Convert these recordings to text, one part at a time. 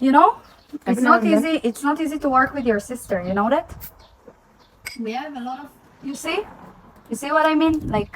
You know, I it's can not understand. easy. It's not easy to work with your sister. You know that? We have a lot of. You see? You see what I mean? Like,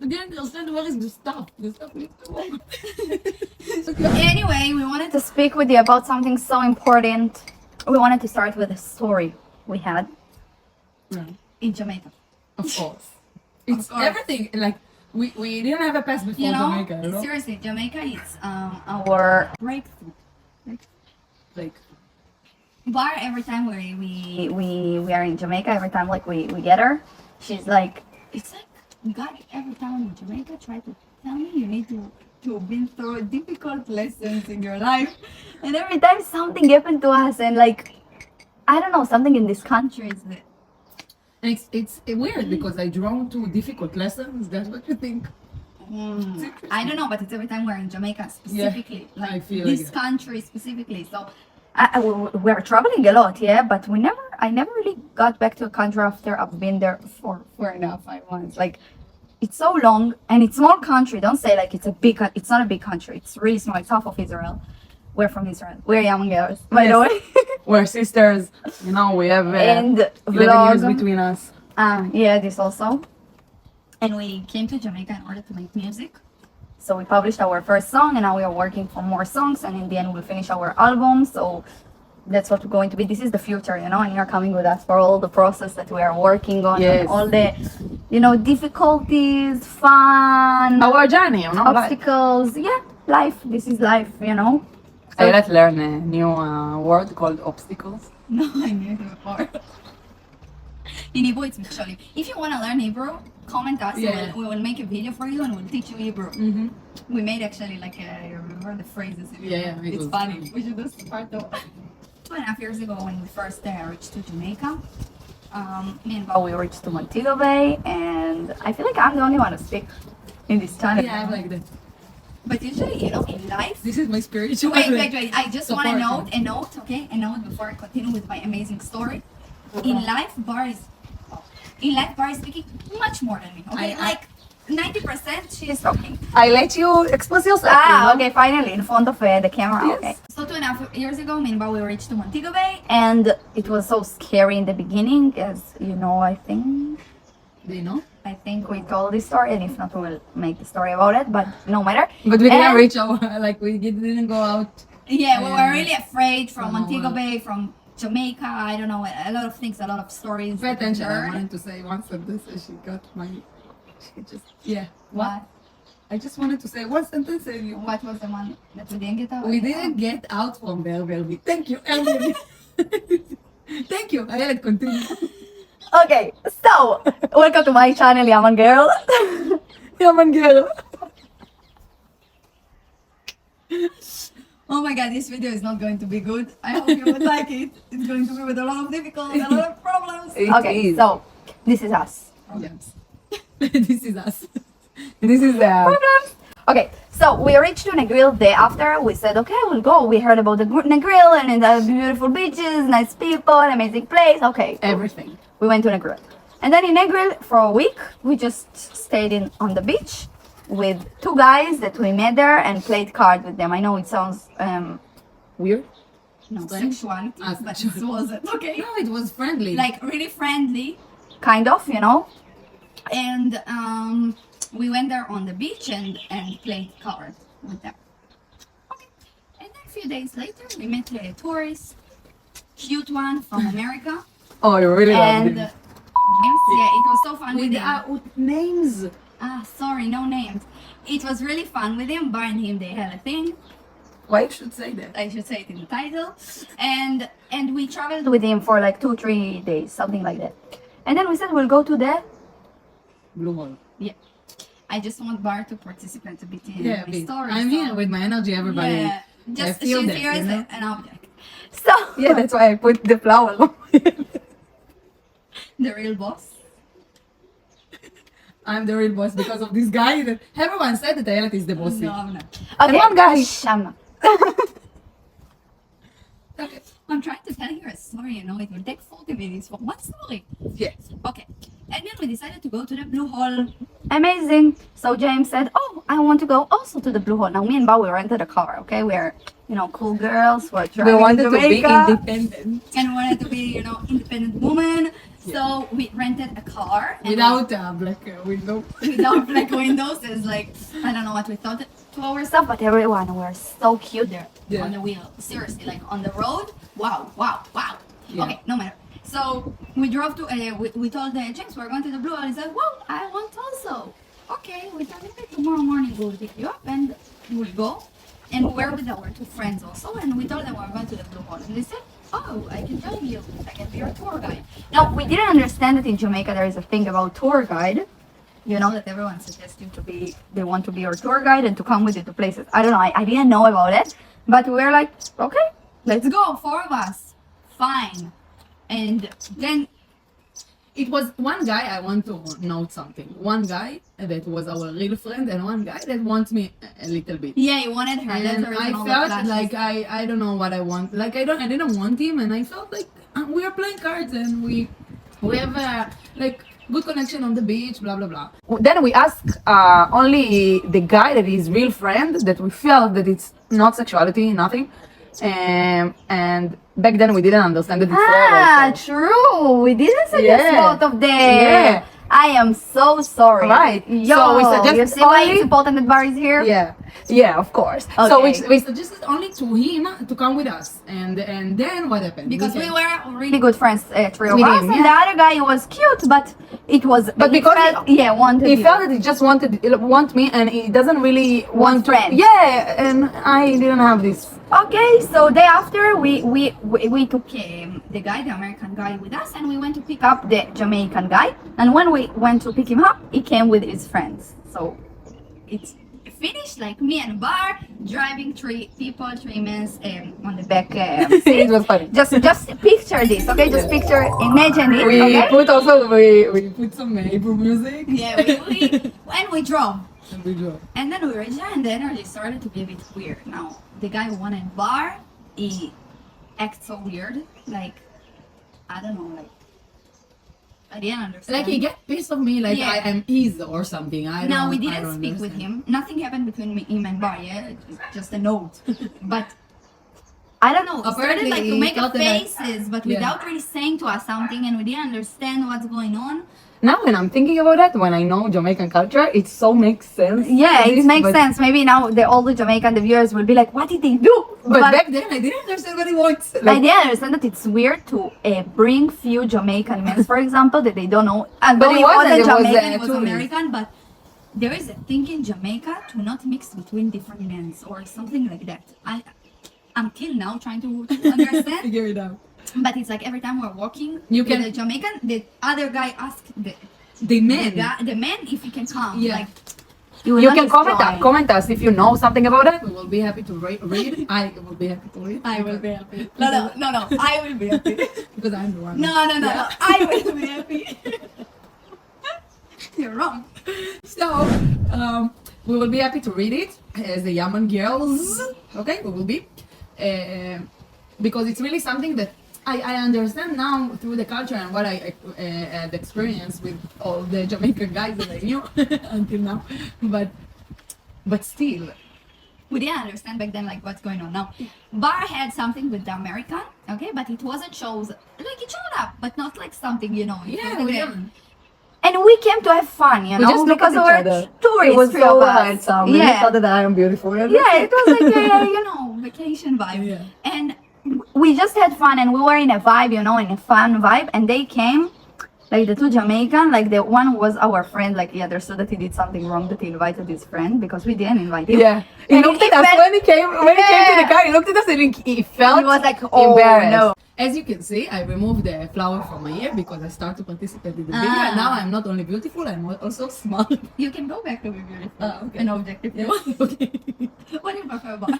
I didn't understand where is the stuff. The stuff needs to work. anyway, we wanted to speak with you about something so important. We wanted to start with a story we had Yeah, in Jamaica. of course. It's course. everything. Like we didn't have a pass before You know, Jamaica. You know? seriously, Jamaica is our breakthrough. Like Bar every time we are in Jamaica, every time like we get her, she's like, it's like God every time in Jamaica try to tell me you need to have been through difficult lessons in your life, and every time something happened to us, and like I don't know, something in this country is that and it's weird because I drawn to difficult lessons. That's what you think. I don't know, but it's every time we're in Jamaica specifically, I like feel this like that. country specifically. So we're traveling a lot, yeah, but I never really got back to a country after I've been there for 4.5 5 months. Like it's so long and it's small country. Don't say like it's a big. It's not a big country. It's really small. It's half of Israel. We're from Israel. We're Yaman girls, by the way. We're sisters. You know, we have And 11 years vlog. between us. Yeah, this also. And we came to Jamaica in order to make music. So we published our first song, and now we are working for more songs. And in the end, we'll finish our album. So that's what we're going to be. This is the future, you know. And you're coming with us for all the process that we are working on, Yes. and all the, you know, difficulties, fun, Our journey, you know. Like, obstacles. Yeah, life. This is life, you know. I let learn a new word called obstacles. No, I knew it before. In Hebrew, it's מכשולים. If you want to learn Hebrew, comment us. Yeah. We will make a video for you and we'll teach you Hebrew. Mm-hmm. We made actually like you remember the phrases. In Hebrew? Yeah, it it's was funny. We should do part of 2.5 years ago when we first reached to Jamaica. Me and Bao, we reached to Montego Bay, and I feel like I'm the only one to speak in this channel. Yeah, I'm like that. But usually, you know, in life. This is my spiritual. Wait. I just want to Support. note, okay? A note before I continue with my amazing story. In life, Bar is speaking much more than me, okay? I- Like 90% she is talking. I let you express yourself. you know? Okay, finally, in front of the camera, Yes. okay. So 2.5 years ago, me and Bar, we reached to Montego Bay, and it was so scary in the beginning, as you know, I think we told this story, and if not, we will make the story about it, but no matter. But we didn't And- reach our, like, we didn't go out. Yeah, we were really afraid from From Montego our- Bay, from Jamaica, I don't know, a lot of things, a lot of stories. Pay attention. I heard. wanted to say one sentence and she got my. She just. Yeah. What? I just wanted to say one sentence and you. What was the one that we didn't get out? We didn't get out from there, Velvet. Thank you, Airbnb. Thank you. I let continue. Okay, so welcome to my channel, Yaman Girl. Yaman girl. Oh my god, this video is not going to be good. I hope you would like it. It's going to be with a lot of difficulties, a lot of problems. It Okay, is. so this is us. Yes. This is us. This is Problems. Okay, so we reached to Negril day after. We said, okay, we'll go. We heard about the Negril and the beautiful beaches, nice people, amazing place. Okay, everything. we went to Negril. And then in Negril, for a week, we just stayed on the beach with two guys that we met there and played cards with them. I know it sounds Weird? no Strange? sexuality, Ah, but sexual. it wasn't okay. No, it was friendly. Like really friendly, kind of, you know. And we went there on the beach and played cards with them. Okay. And then a few days later, we met a tourist, cute one from America. oh, I really And loved it. yeah, it was so fun with him. With names. Sorry, no names. It was really fun with him. Bar and him, they had a thing. Why you should say that? I should say it in the title. And we traveled with him for like 2-3 days, something like that. And then we said we'll go to the. Blue Hole. Yeah. I just want Bar to participate a bit in Yeah, my please. story. I'm so- here with my energy, everybody. Yeah. Just I feel she's that, here you as know? an object. So Yeah, that's why I put the flower. the real boss. I'm the real boss because of this guy. That everyone said that Ayelet is the bossy. No, I'm not. And one guy. Shh, I'm not. Okay. I'm trying to tell you a story, you know, it will take 40 minutes for one story. Yes. Okay. And then we decided to go to the Blue Hole. Amazing. So James said, oh, I want to go also to the Blue Hole. Now me and Bao, we rented a car, okay? We're, you know, cool girls. We're We driving wanted to to be Jamaica. independent And we wanted to be, you know, independent woman. So we rented a car. And without a black window. without black windows. It's like, I don't know what we thought to ourselves, but everyone were so cute there Yeah. on the wheel. Seriously, like on the road. Wow, wow, wow. Yeah. Okay, no matter. So we drove to, we told James we're going to the Blue Hole. He said, well, I want also. Okay, we thought, okay, tomorrow morning we'll pick you up and we'll go. And we're with our two friends also. And we told them we're going to the Blue Hole. And they said, oh, I can join you. I can be your tour guide. Now, we didn't understand that in Jamaica there is a thing about tour guide. You know, that everyone suggests you to be, they want to be your tour guide and to come with you to places. I don't know, I didn't know about it. But we were like, okay, let's go, 4 of us. Fine. And then It was one guy, I want to note something. One guy that was our real friend and one guy that wants me a little bit. yeah, he wanted her. That's And the reason I all the felt flashes. like I don't know what I want. Like I didn't want him, and I felt like we are playing cards and we have like good connection on the beach, blah blah blah. Then we asked only the guy that is real friend that we felt that it's not sexuality, nothing. And back then we didn't understand that it's Ah, love also. true. We didn't suggest Yeah. both of them. Yeah. I am so sorry. Right. Yo, So we suggest you see why only- it's important that Bar is here? Yeah, of course. So Okay. we suggested only to him to come with us, and then what happened? Because we came. were really good friends, three of With us, him, and the other guy was cute, but it was. But he because felt, yeah, wanted he you. felt that he just want me, and he doesn't really want to. friends. Yeah, and I didn't have this. Okay, so day after we took the guy, the American guy, with us, and we went to pick up the Jamaican guy. And when we went to pick him up, he came with his friends. So it's finished like me and Bar driving 3 people, 3 men on the back seat. It was funny. Just picture this, okay? Just picture, imagine it, We okay? put also we put some Hebrew music. Yeah, when we drove. And we drove. And then we reached there and the energy started to be a bit weird. Now, the guy who wanted Bar, he acts so weird. Like, I don't know, like, I didn't understand. Like he get pissed of me, like Yeah. I am his or something. No, we I didn't don't speak with understand. him. Nothing happened between him and Bar, yeah? It's just a note. But, I don't know, we started Apparently, like to he make thought that I- faces, but Yeah. without really saying to us something and we didn't understand what's going on. Now when I'm thinking about that, when I know Jamaican culture, it so makes sense. Yeah, it This, makes but- sense. Maybe now all the Jamaican the viewers will be like, what did they do? But back then I didn't understand what he wants. I didn't understand that it's weird to bring few Jamaican men, for example, that they don't know. Although he he wasn't, wasn't he was, Jamaican, he was tourist. American, but there is a thing in Jamaica to not mix between different men or something like that. I'm till now trying to understand, Figure it out. but it's like every time we're walking You with can- the Jamaican, the other guy asks The men. the man if he can come. Yeah. Like, You can comment us if you know something about it. We will be happy to read. I will be happy to read. I will be happy. No, I will be happy. Because I'm the one. No, I will be happy. You're wrong. So, we will be happy to read it as the Yaman girls. Okay, we will be. Because it's really something that I understand now through the culture and what I had experienced with all the Jamaican guys that I knew until now. But still, We didn't understand back then like what's going on now. Bar had something with the American, okay, but it wasn't shows like it showed up, but not like something, you know. it yeah, wasn't we there. didn't. And we came to have fun, you We know, just looked because at we each were other. tourists. It was three so of us. handsome. Yeah. We thought that I am beautiful. Yeah, it was like a you know vacation vibe, Yeah. and we just had fun, and we were in a vibe, you know, in a fun vibe, and they came. Like the 2 Jamaican, like the one was our friend, like he understood that he did something wrong, that he invited his friend because we didn't invite him. Yeah, he And looked he at us felt- when he came to the Yeah. car. He looked at us and he felt He was like, oh, embarrassed. no. As you can see, I removed the flower from my ear because I start to participate in the video. And now I'm not only beautiful, I'm also smart. You can go back to be beautiful. Okay. An object if you want. Okay. What do you prefer about?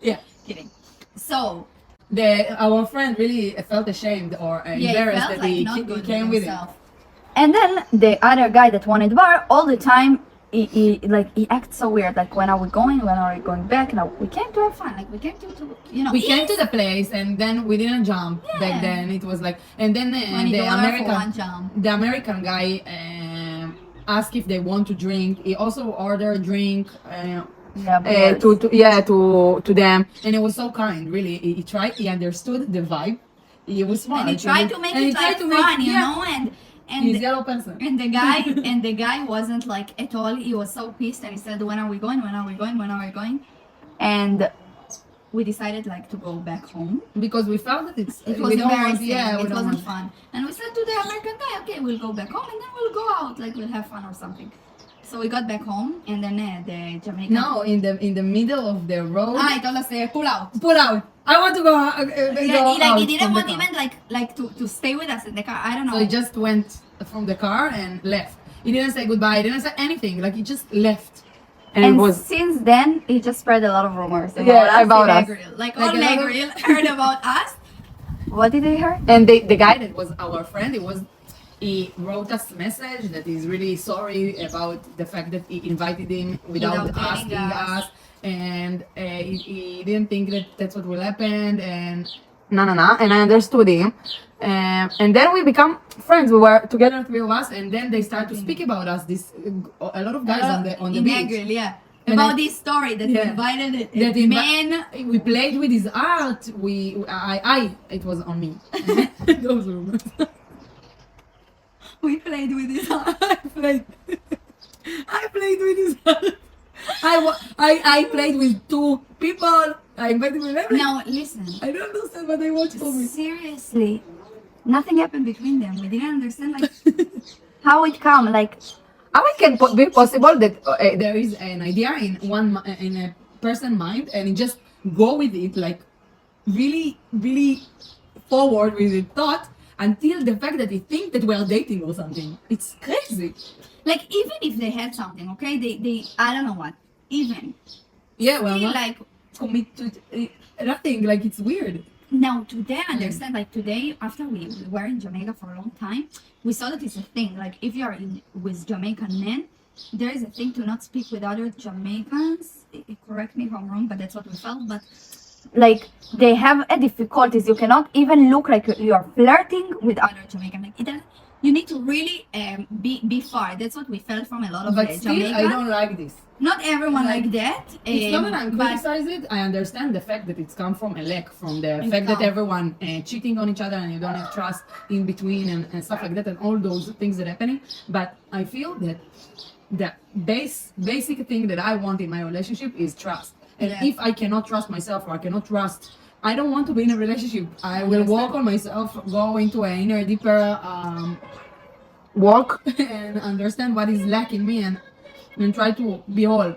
Yeah. Kidding. So Our friend really felt ashamed or yeah, he embarrassed felt that like he not good came with him. himself. And then the other guy that wanted Bar all the time he acts so weird. Like, when are we going? When are we going back? No, we came to have fun. Like, we came to We came to the place and then we didn't jump back then. It was like, and then $20 for one jump. the American guy asked if they want to drink. He also ordered a drink. To them, and it was so kind. Really, he tried. He understood the vibe. He was smart. And he tried to make it like fun, you know, and he's yellow person. And the guy wasn't like at all. He was so pissed, and he said, "When are we going? When are we going? When are we going?" And we decided like to go back home because we felt that it was embarrassing. It wasn't fun. And we said to the American guy, "Okay, we'll go back home, and then we'll go out. Like, we'll have fun or something." So we got back home, and then the Jamaican. No, in the middle of the road. He told us pull out. Pull out. I want to go. He didn't want even like to stay with us in the car. I don't know. So he just went from the car and left. He didn't say goodbye. He didn't say anything. Like, he just left. And since then, he just spread a lot of rumors about us. Like all Negril heard about us. What did they hear? And the guy that was our friend, he wrote us a message that he's really sorry about the fact that he invited him without asking us, and he didn't think that that's what will happen, and and I understood him, and then we become friends. We were together, three of us, and then they start to speak about us. A lot of guys on the beach. Negril, about this story that we invited a man. We played with his art. It was on me. Those rumors. We played with his art. I played with his art. I played with two people. I invited with everyone. Now listen. I don't understand what they want for me. Seriously, nothing happened between them. We didn't understand like how it come. Like, how it can be possible that there is an idea in a person's mind and he just go with it, like really, really forward with the thought. Until the fact that he think that we're dating or something. It's crazy. Like, even if they had something, okay? They I don't know what. Even. Yeah, well, not like commit to nothing. Like, it's weird. Now, today, I understand, like, today, after we were in Jamaica for a long time, we saw that it's a thing. Like, if you're with Jamaican men, there is a thing to not speak with other Jamaicans. Correct me if I'm wrong, but that's what we felt. But like, they have a difficulties. You cannot even look like you are flirting with other Jamaican. Like, you need to really be far. That's what we felt from a lot of Jamaican. I don't like this. Not everyone like that. It's not that I criticize it. I understand the fact that it's come from a lack, from the fact that everyone cheating on each other and you don't have trust in between and stuff like that, and all those things that are happening. But I feel that the basic thing that I want in my relationship is trust. And if I cannot trust myself, or I cannot trust, I don't want to be in a relationship. I will work on myself, go into an inner, deeper work and understand what is lacking me and try to be whole.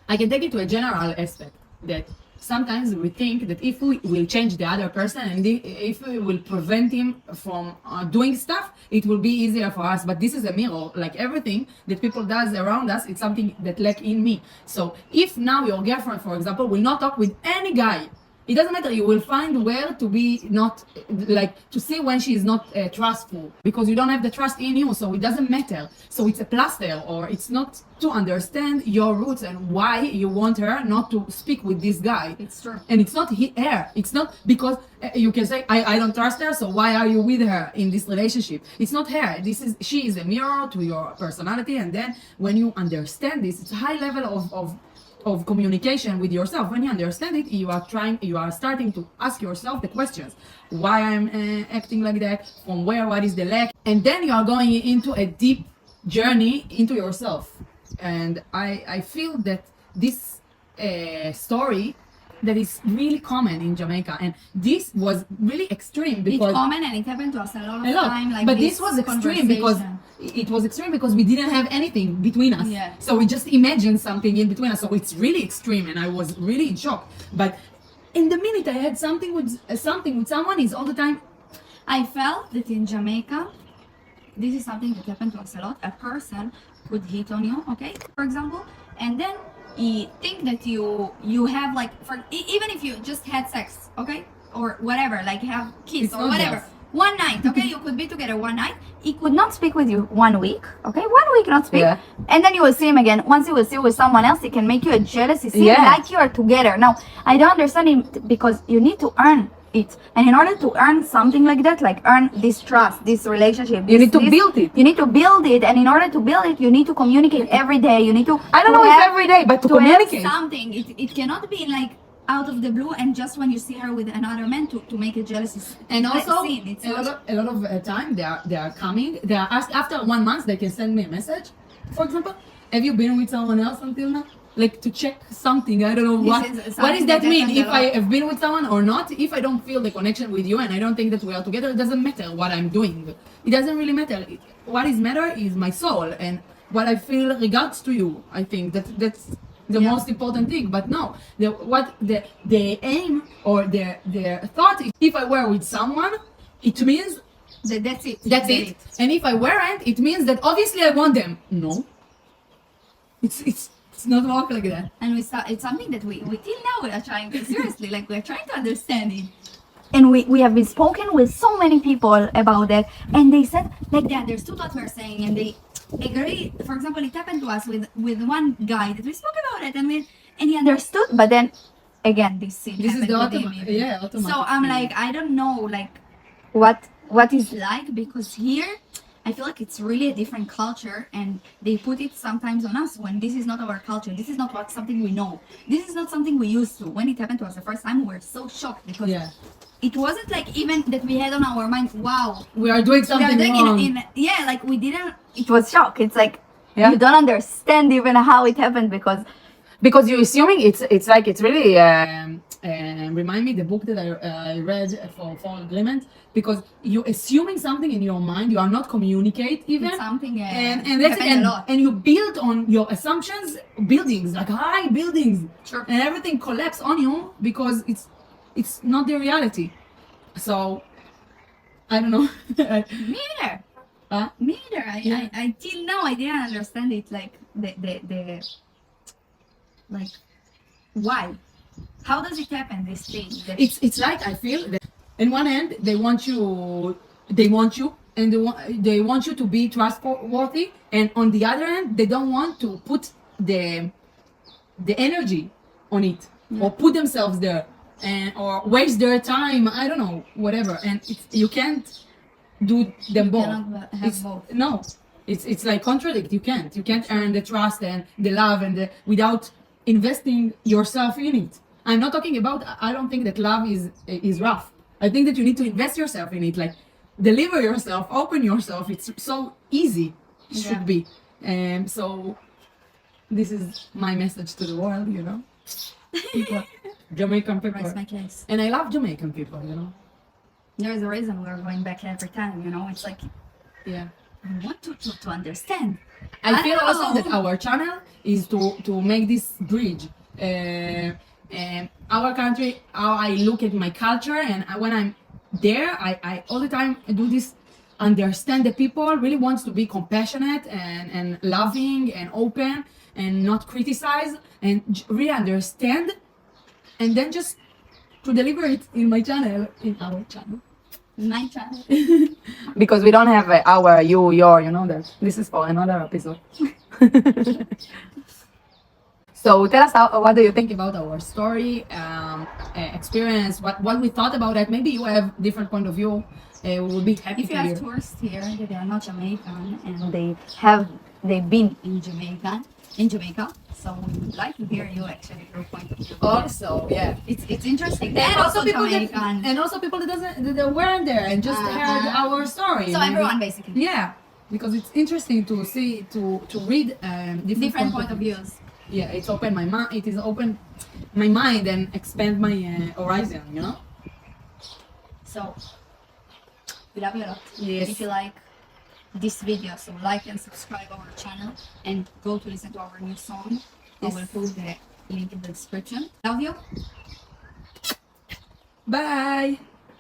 I can take it to a general aspect that sometimes we think that if we will change the other person and if we will prevent him from doing stuff, it will be easier for us. But this is a mirror. Like, everything that people does around us, it's something that lack in me. So if now your girlfriend, for example, will not talk with any guy, it doesn't matter. You will find where to be not, like, to see when she is not trustful, because you don't have the trust in you, so it doesn't matter. So it's a plaster, or it's not to understand your roots and why you want her not to speak with this guy. It's true. And it's not her. It's not because you can say, I don't trust her, so why are you with her in this relationship? It's not her. She is a mirror to your personality. And then when you understand this, it's a high level of communication with yourself. When you understand it, you are starting to ask yourself the questions. Why I'm acting like that? From where? What is the lack? And then you are going into a deep journey into yourself. And I feel that this story that is really common in Jamaica, and this was really extreme because it's common and it happened to us a lot of time. Like, but this was extreme because we didn't have anything between us. Yeah. So we just imagined something in between us. So it's really extreme, and I was really in shock. But in the minute I had something with someone, is all the time. I felt that in Jamaica, this is something that happened to us a lot. A person could hit on you, okay, for example, and then he think that you have, like, even if you just had sex, okay, or whatever, like have kids or whatever, one night, okay? You could be together one night. He could not speak with you 1 week, okay? 1 week not speak. Yeah. And then you will see him again. Once you will see with someone else, he can make you a jealousy scene Yeah. like you are together. Now, I don't understand him because you need to earn it. And in order to earn something like that, like earn this trust, this relationship, You need to this- build it. You need to build it. And in order to build it, you need to communicate every day. You need to. I don't to know if have- every day, but to have communicate. something. It cannot be like out of the blue and just when you see her with another man to make a jealousy And also, scene. It's a not- lot of time they are coming. They are after 1 month they can send me a message. For example, have you been with someone else until now? Like to check something. I don't know This what. is What something does that that mean? happens a If I lot. have been with someone or not? If I don't feel the connection with you and I don't think that we are together, it doesn't matter what I'm doing. It doesn't really matter. What is matter is my soul and what I feel regards to you. I think that's the Yeah. most important thing. But no, the aim or their thought is if I were with someone, it means That's it. that's it. And if I weren't, it means that obviously I want them. No. It's not work like that. And it's something that we till now we are trying to seriously, like we're trying to understand it. And we have been spoken with so many people about that, and they said like they understood what we're saying, and they agree. For example, it happened to us with one guy that we spoke about it, and he understood, but then again, this scene This is happened the with him automatic. even. Yeah, automatic. So I'm like, I don't know, like what is like, because here I feel like it's really a different culture, and they put it sometimes on us when this is not our culture. This is not what something we know. This is not something we used to. When it happened to us the first time, we were so shocked because Yeah. it wasn't like even that we had on our mind, wow, We are doing we are something doing wrong. yeah, like we didn't. It was shock. It's like Yeah. you don't understand even how it happened Because you're assuming it's like it's really remind me the book that I read for agreement, because you're assuming something in your mind, you are not communicate even, it's something. and that's happened and, a lot. and you build on your assumptions buildings, like high buildings, Sure. and everything collapse on you because it's not the reality. So I don't know. Me either. Huh? Me either. Yeah. I till now I didn't understand it. Like the like why? How does it happen? This thing. That It's like I feel that in one hand they want you, and they want you to be trustworthy, and on the other hand they don't want to put the energy on it or put themselves there and or waste their time. I don't know, whatever. And you can't do them both. cannot have both. No, it's like contradict. You can't earn the trust and the love and without investing yourself in it. I'm not talking about. I don't think that love is rough. I think that you need to invest yourself in it, like deliver yourself, open yourself. It's so easy. It should Yeah. be. So this is my message to the world. You know, people, Jamaican people, Rest my case. and I love Jamaican people. You know, There's a reason we're going back every time. You know, it's like yeah. I want to understand. I feel know. also that our channel is to make this bridge. Our country, how I look at my culture, and when I'm there, I all the time do this. Understand the people really wants to be compassionate and loving and open and not criticize and really understand, and then just to deliver it in my channel, in our channel. My channel. Because we don't have our your, you know that. This is for another episode. So tell us what do you think about our story, experience, what we thought about it. Maybe you have different point of view. We will be happy If to you hear. have tourists here that they are not Jamaican and they've been in Jamaica, so we would like to hear you actually your point of view. Also, yeah. It's interesting. And also people Jamaican. that weren't there and just heard our story. So Maybe- everyone basically. Yeah, because it's interesting to see to read Different point of views. Yeah, it's open my mind. It is open my mind and expand my horizon. You know. So we love you a lot. Yes. If you like this video, so like and subscribe our channel and go to listen to our new song. I will put the link in the description. Love you. Bye.